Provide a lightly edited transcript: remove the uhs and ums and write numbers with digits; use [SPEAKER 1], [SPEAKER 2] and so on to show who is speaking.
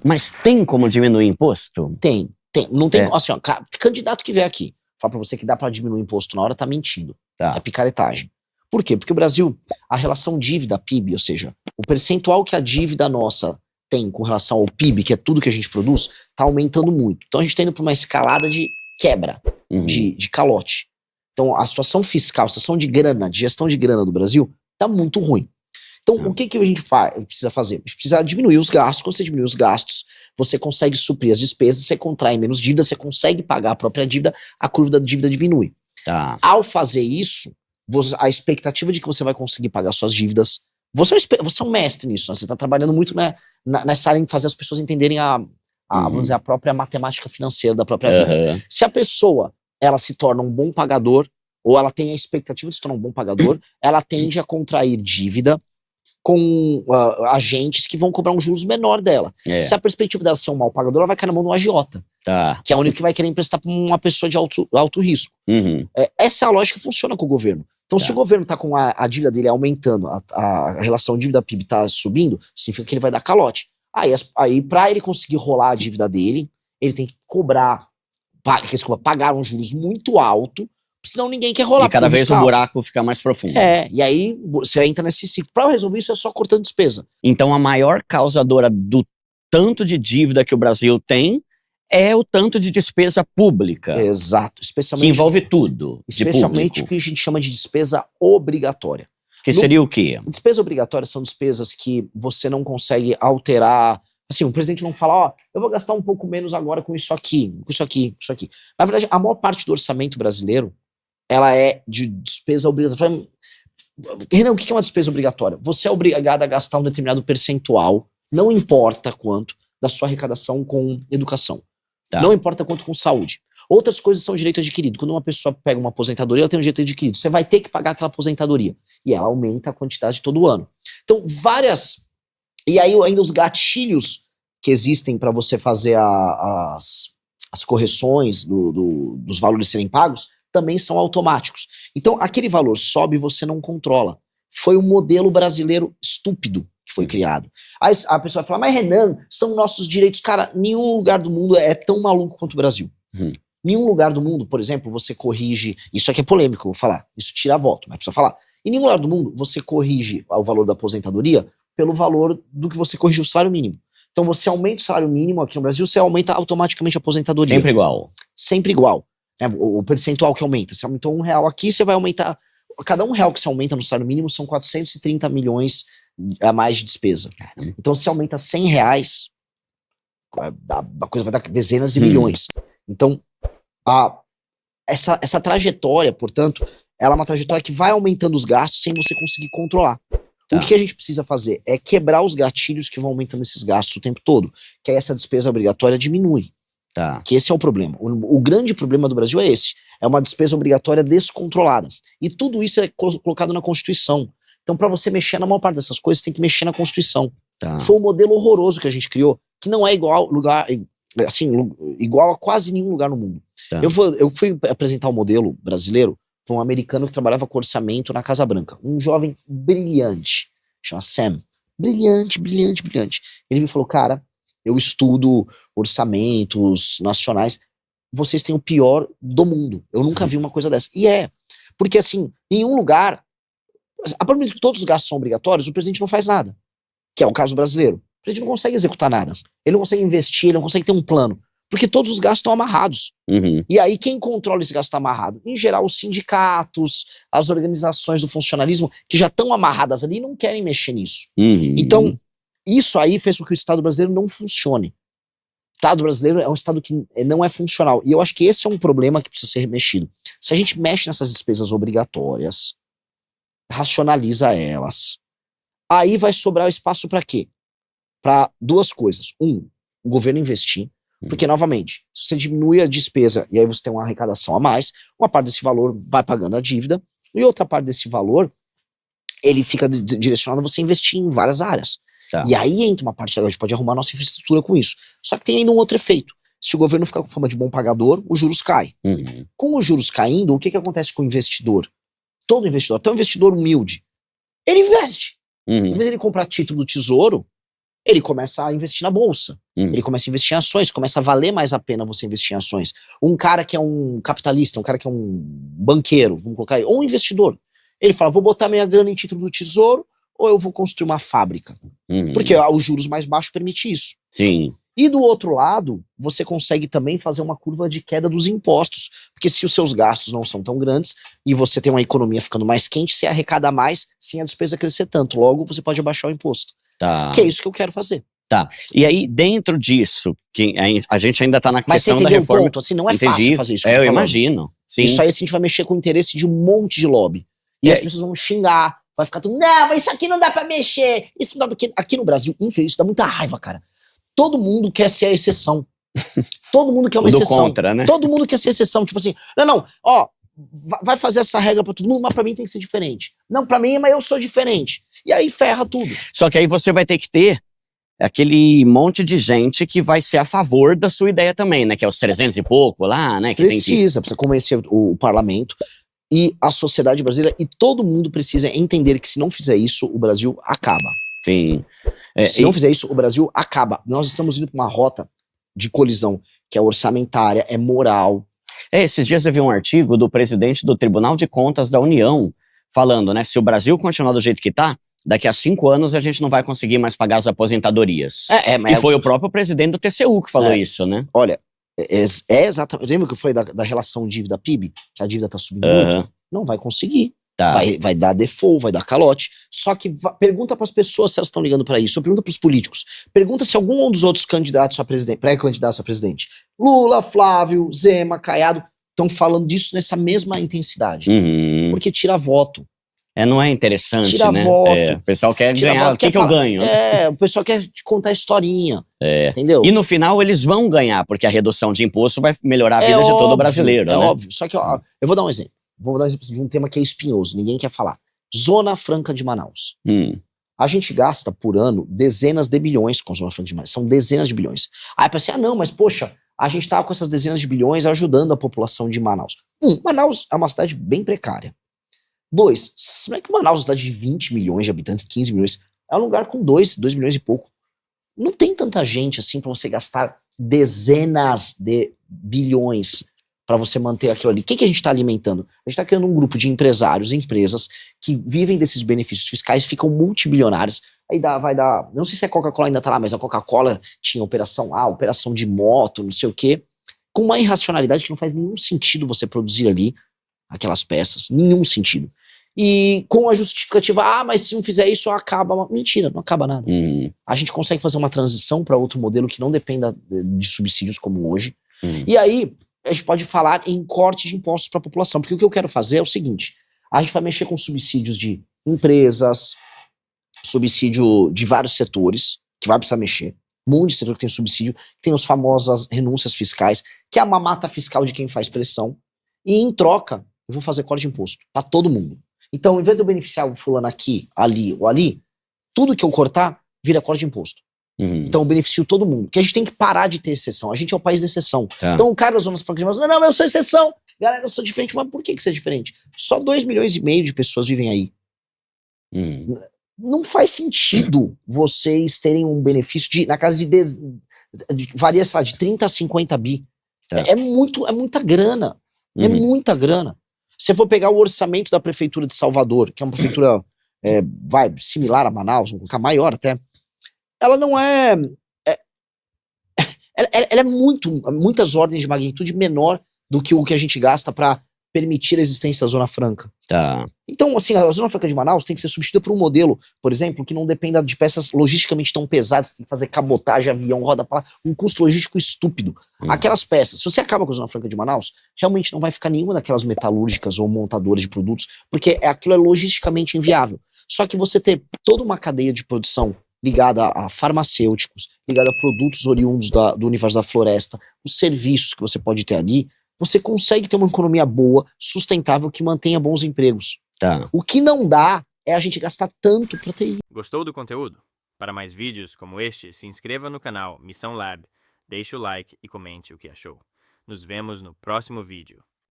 [SPEAKER 1] Mas tem como diminuir imposto?
[SPEAKER 2] Tem. Não tem, assim, ó, candidato que vier aqui, fala pra você que dá pra diminuir o imposto na hora, tá mentindo. É picaretagem. Por quê? Porque o Brasil, a relação dívida-PIB, ou seja, o percentual que a dívida nossa tem com relação ao PIB, que é tudo que a gente produz, tá aumentando muito. Então a gente tá indo pra uma escalada de quebra, de calote. Então a situação fiscal, a situação de grana, de gestão de grana do Brasil, tá muito ruim. Então o que a gente precisa fazer? A gente precisa diminuir os gastos. Quando você diminui os gastos, você consegue suprir as despesas, você contrai menos dívida, você consegue pagar a própria dívida, a curva da dívida diminui. Ao fazer isso, a expectativa de que você vai conseguir pagar suas dívidas, você é um mestre nisso, né? Você está trabalhando muito nessa área de fazer as pessoas entenderem vamos dizer, a própria matemática financeira da própria vida. Se a pessoa, ela se torna um bom pagador, ou ela tem a expectativa de se tornar um bom pagador, ela tende a contrair dívida com agentes que vão cobrar um juros menor dela. Se a perspectiva dela ser um mau pagador, ela vai cair na mão do agiota, que é o único que vai querer emprestar para uma pessoa de alto risco. Essa é a lógica que funciona com o governo. Então, se o governo está com a dívida dele aumentando, a relação dívida-PIB está subindo, significa que ele vai dar calote. Aí para ele conseguir rolar a dívida dele, ele tem que pagar um juros muito alto, senão ninguém quer rolar.
[SPEAKER 1] E cada vez o buraco fica mais profundo.
[SPEAKER 2] E aí você entra nesse ciclo. Para resolver isso é só cortando despesa.
[SPEAKER 1] Então a maior causadora do tanto de dívida que o Brasil tem é o tanto de despesa pública.
[SPEAKER 2] Exato.
[SPEAKER 1] Que envolve tudo.
[SPEAKER 2] Especialmente o que a gente chama de despesa obrigatória.
[SPEAKER 1] Que seria o quê?
[SPEAKER 2] Despesa obrigatória são despesas que você não consegue alterar. Assim, o presidente não fala, eu vou gastar um pouco menos agora com isso aqui, com isso aqui, isso aqui. Na verdade, a maior parte do orçamento brasileiro, ela é de despesa obrigatória. Renan, o que é uma despesa obrigatória? Você é obrigado a gastar um determinado percentual, não importa quanto, da sua arrecadação com educação. Não importa quanto com saúde. Outras coisas são direito adquirido. Quando uma pessoa pega uma aposentadoria, ela tem um direito adquirido. Você vai ter que pagar aquela aposentadoria. E ela aumenta a quantidade todo ano. Então, E aí ainda os gatilhos que existem para você fazer as correções dos valores serem pagos também são automáticos. Então, aquele valor sobe e você não controla. Foi um modelo brasileiro estúpido que foi criado. Aí a pessoa vai falar, mas Renan, são nossos direitos. Cara, nenhum lugar do mundo é tão maluco quanto o Brasil. Nenhum lugar do mundo, por exemplo, você corrige... Isso aqui é polêmico, eu vou falar. Isso tira voto, mas precisa falar. Em nenhum lugar do mundo, você corrige o valor da aposentadoria pelo valor do que você corrigiu o salário mínimo. Então você aumenta o salário mínimo aqui no Brasil, você aumenta automaticamente a aposentadoria.
[SPEAKER 1] Sempre igual.
[SPEAKER 2] Sempre igual. O percentual que aumenta. Você aumentou R$1 aqui, você vai aumentar... Cada R$1 que você aumenta no salário mínimo são 430 milhões a mais de despesa. Então se aumenta R$100, a coisa vai dar dezenas de milhões. Então, essa trajetória, portanto, ela é uma trajetória que vai aumentando os gastos sem você conseguir controlar. O que a gente precisa fazer é quebrar os gatilhos que vão aumentando esses gastos o tempo todo, que aí essa despesa obrigatória diminui. Que esse é o problema. O grande problema do Brasil é esse. É uma despesa obrigatória descontrolada. E tudo isso é colocado na Constituição. Então, para você mexer na maior parte dessas coisas, tem que mexer na Constituição. Foi um modelo horroroso que a gente criou, que não é igual a quase nenhum lugar no mundo. Eu fui apresentar um modelo brasileiro para um americano que trabalhava com orçamento na Casa Branca. Um jovem brilhante, chama Sam. Brilhante. Ele me falou, cara, eu estudo orçamentos nacionais, vocês têm o pior do mundo. Eu nunca vi uma coisa dessa. E porque assim, em nenhum lugar, a partir de que todos os gastos são obrigatórios, o presidente não faz nada. Que é o caso brasileiro. O presidente não consegue executar nada. Ele não consegue investir, ele não consegue ter um plano. Porque todos os gastos estão amarrados. E aí quem controla esse gasto amarrado? Em geral, os sindicatos, as organizações do funcionalismo, que já estão amarradas ali e não querem mexer nisso. Então, isso aí fez com que o Estado brasileiro não funcione. O Estado brasileiro é um Estado que não é funcional. E eu acho que esse é um problema que precisa ser mexido. Se a gente mexe nessas despesas obrigatórias, racionaliza elas, aí vai sobrar espaço para quê? Para duas coisas. O governo investir. Porque, novamente, se você diminui a despesa e aí você tem uma arrecadação a mais, uma parte desse valor vai pagando a dívida e outra parte desse valor, ele fica direcionado a você investir em várias áreas. E aí entra uma parte, a gente pode arrumar nossa infraestrutura com isso. Só que tem ainda um outro efeito. Se o governo ficar com fama de bom pagador, os juros caem. Com os juros caindo, o que acontece com o investidor? Todo investidor, até um investidor humilde, ele investe. Em vez de ele comprar título do Tesouro, ele começa a investir na bolsa.
[SPEAKER 1] Hum.
[SPEAKER 2] Ele começa a investir em ações, começa a valer mais a pena você investir em ações. Um cara que é um capitalista, um cara que é um banqueiro, vamos colocar aí, ou um investidor, ele fala, vou botar minha grana em título do tesouro ou eu vou construir uma fábrica. Porque os juros mais baixos permitem isso.
[SPEAKER 1] Sim.
[SPEAKER 2] E do outro lado, você consegue também fazer uma curva de queda dos impostos, porque se os seus gastos não são tão grandes e você tem uma economia ficando mais quente, você arrecada mais sem a despesa crescer tanto. Logo, você pode abaixar o imposto.
[SPEAKER 1] Tá.
[SPEAKER 2] Que é isso que eu quero fazer.
[SPEAKER 1] Tá. E aí, dentro disso, que a gente ainda tá na
[SPEAKER 2] Mas você
[SPEAKER 1] questão da
[SPEAKER 2] entendeu o
[SPEAKER 1] reforma.
[SPEAKER 2] ponto? Assim, não é
[SPEAKER 1] Entendi.
[SPEAKER 2] fácil fazer isso que
[SPEAKER 1] Eu
[SPEAKER 2] tô falando.
[SPEAKER 1] imagino. Sim.
[SPEAKER 2] Isso aí assim, a gente vai mexer com o interesse de um monte de lobby. E as pessoas vão xingar, vai ficar tudo, não, mas isso aqui não dá pra mexer. Isso não dá porque aqui no Brasil, infelizmente, isso dá muita raiva, cara. Todo mundo quer ser a exceção. Todo mundo quer uma
[SPEAKER 1] Tudo
[SPEAKER 2] exceção.
[SPEAKER 1] contra, né?
[SPEAKER 2] Todo mundo quer ser exceção. Tipo assim, não, ó, vai fazer essa regra pra todo mundo, mas pra mim tem que ser diferente. Não, pra mim, mas eu sou diferente. E aí ferra tudo.
[SPEAKER 1] Só que aí você vai ter que ter aquele monte de gente que vai ser a favor da sua ideia também, né? Que é os 300 e pouco lá, né? Que
[SPEAKER 2] Precisa convencer o parlamento e a sociedade brasileira, e todo mundo precisa entender que se não fizer isso, o Brasil acaba.
[SPEAKER 1] Sim.
[SPEAKER 2] Se não fizer isso, o Brasil acaba. Nós estamos indo para uma rota de colisão que é orçamentária, é moral.
[SPEAKER 1] Esses dias eu vi um artigo do presidente do Tribunal de Contas da União falando, né? Se o Brasil continuar do jeito que tá, daqui a 5 anos a gente não vai conseguir mais pagar as aposentadorias. E foi o próprio presidente do TCU que falou isso, né?
[SPEAKER 2] Olha, é exatamente. Lembra que eu falei da relação dívida-PIB? Que a dívida tá subindo muito? Não vai conseguir.
[SPEAKER 1] Tá.
[SPEAKER 2] Vai dar default, vai dar calote. Só que pergunta pras pessoas se elas estão ligando pra isso. Ou pergunta pros políticos. Pergunta se algum dos outros candidatos a presidente, pré-candidatos a presidente, Lula, Flávio, Zema, Caiado, estão falando disso nessa mesma intensidade. Porque tira voto.
[SPEAKER 1] Não é interessante,
[SPEAKER 2] tira
[SPEAKER 1] né?
[SPEAKER 2] voto.
[SPEAKER 1] O pessoal quer
[SPEAKER 2] Tira
[SPEAKER 1] ganhar.
[SPEAKER 2] voto,
[SPEAKER 1] O que eu ganho?
[SPEAKER 2] O pessoal quer te contar historinha. Entendeu?
[SPEAKER 1] E no final eles vão ganhar, porque a redução de imposto vai melhorar a vida de todo brasileiro, né?
[SPEAKER 2] Óbvio. Só que, ó, eu vou dar um exemplo. Vou dar um exemplo de um tema que é espinhoso, ninguém quer falar. Zona Franca de Manaus. A gente gasta por ano dezenas de bilhões com a Zona Franca de Manaus. São dezenas de bilhões. Aí pensei, não, mas poxa, a gente tá com essas dezenas de bilhões ajudando a população de Manaus. Manaus é uma cidade bem precária. 2, como é que Manaus é uma cidade de 20 milhões de habitantes, 15 milhões, é um lugar com 2 milhões e pouco. Não tem tanta gente assim pra você gastar dezenas de bilhões para você manter aquilo ali. O que a gente está alimentando? A gente está criando um grupo de empresários, empresas que vivem desses benefícios fiscais, ficam multibilionários. Aí vai dar. Não sei se a Coca-Cola ainda tá lá, mas a Coca-Cola tinha operação A, operação de moto, não sei o quê, com uma irracionalidade que não faz nenhum sentido você produzir ali aquelas peças. Nenhum sentido. E com a justificativa, mas se não fizer isso, acaba. Mentira, não acaba nada. A gente consegue fazer uma transição para outro modelo que não dependa de subsídios como hoje. E aí a gente pode falar em corte de impostos para a população, porque o que eu quero fazer é o seguinte, a gente vai mexer com subsídios de empresas, subsídio de vários setores, que vai precisar mexer, um monte de setor que tem subsídio, tem as famosas renúncias fiscais, que é a mamata fiscal de quem faz pressão, e em troca, eu vou fazer corte de imposto para todo mundo. Então, em vez de eu beneficiar o fulano aqui, ali ou ali, tudo que eu cortar vira corte de imposto. Então eu beneficio todo mundo. Que a gente tem que parar de ter exceção. A gente é o país da exceção. Então o cara das zonas francas de Manaus, não, eu sou exceção. Galera, eu sou diferente. Mas por que você é diferente? Só 2,5 milhões de pessoas vivem aí. Não faz sentido vocês terem um benefício na casa de varia, sei lá, de 30 a 50 bi. É muita grana. É muita grana. Se você for pegar o orçamento da prefeitura de Salvador, que é uma prefeitura similar a Manaus, vamos colocar maior até, ela não ela é muitas ordens de magnitude menor do que o que a gente gasta para permitir a existência da Zona Franca. Então, assim, a Zona Franca de Manaus tem que ser substituída por um modelo, por exemplo, que não dependa de peças logisticamente tão pesadas, tem que fazer cabotagem, avião, roda para lá, um custo logístico estúpido. Aquelas peças, se você acaba com a Zona Franca de Manaus, realmente não vai ficar nenhuma daquelas metalúrgicas ou montadoras de produtos, porque aquilo é logisticamente inviável. Só que você ter toda uma cadeia de produção ligada a farmacêuticos, ligada a produtos oriundos do universo da floresta, os serviços que você pode ter ali, você consegue ter uma economia boa, sustentável, que mantenha bons empregos. O que não dá é a gente gastar tanto pra ter isso.
[SPEAKER 3] Gostou do conteúdo? Para mais vídeos como este, se inscreva no canal Missão Lab, deixe o like e comente o que achou. Nos vemos no próximo vídeo.